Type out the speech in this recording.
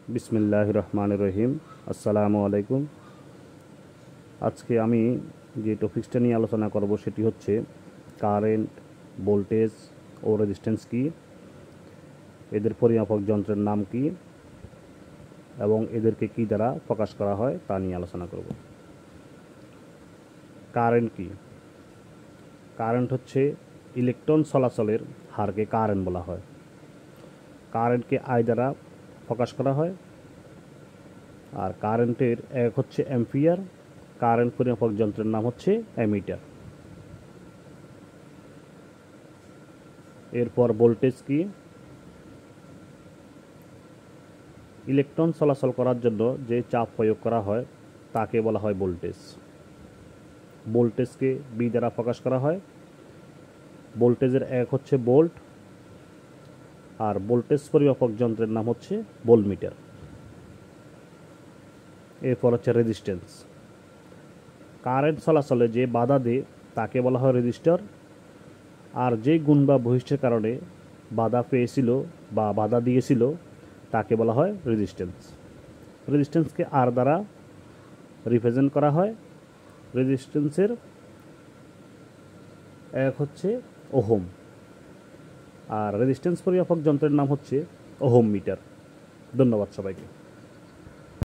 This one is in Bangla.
বিসমিল্লাহির রহমানির রহিম। আসসালামু আলাইকুম। আজকে আমি যে টপিকসটা নিয়ে আলোচনা করব সেটি হচ্ছে কারেন্ট, ভোল্টেজ ও রেজিস্ট্যান্স কী, এদের পরিমাপক যন্ত্রের নাম কী এবং এদেরকে কী দ্বারা প্রকাশ করা হয় তা নিয়ে আলোচনা করব। কারেন্ট কী? কারেন্ট হচ্ছে ইলেকট্রন চলাচলের হারকে কারেন্ট বলা হয়। কারেন্টকে আই দ্বারা প্রকাশ করা হয়। আর কারেন্টের এক হচ্ছে অ্যাম্পিয়ার। কারেন্ট পরিমাপক যন্ত্রের নাম হচ্ছে অ্যামিটার। এরপর ভোল্টেজ কি? ইলেকট্রন চলাচল করার জন্য যে চাপ প্রয়োগ করা হয় তাকে বলা হয় ভোল্টেজ। ভোল্টেজকে বি দ্বারা প্রকাশ করা হয়। ভোল্টেজের এক হচ্ছে ভোল্ট। আর ভোল্টেজ পরিমাপক যন্ত্রের নাম হচ্ছে ভোল্টমিটার। এরপর হচ্ছে রেজিস্ট্যান্স। কারেন্ট চলাচলে যে বাধা দেয় তাকে বলা হয় রেজিস্টর। আর যে গুণ বা বৈশিষ্ট্যের কারণে বাধা পেয়েছিল বা বাধা দিয়েছিল তাকে বলা হয় রেজিস্ট্যান্স। রেজিস্ট্যান্সকে আর দ্বারা রিপ্রেজেন্ট করা হয়। রেজিস্ট্যান্সের এক হচ্ছে ওহম। আর রেজিস্ট্যান্স পরিমাপক যন্ত্রের নাম হচ্ছে ওহম মিটার। ধন্যবাদ সবাইকে।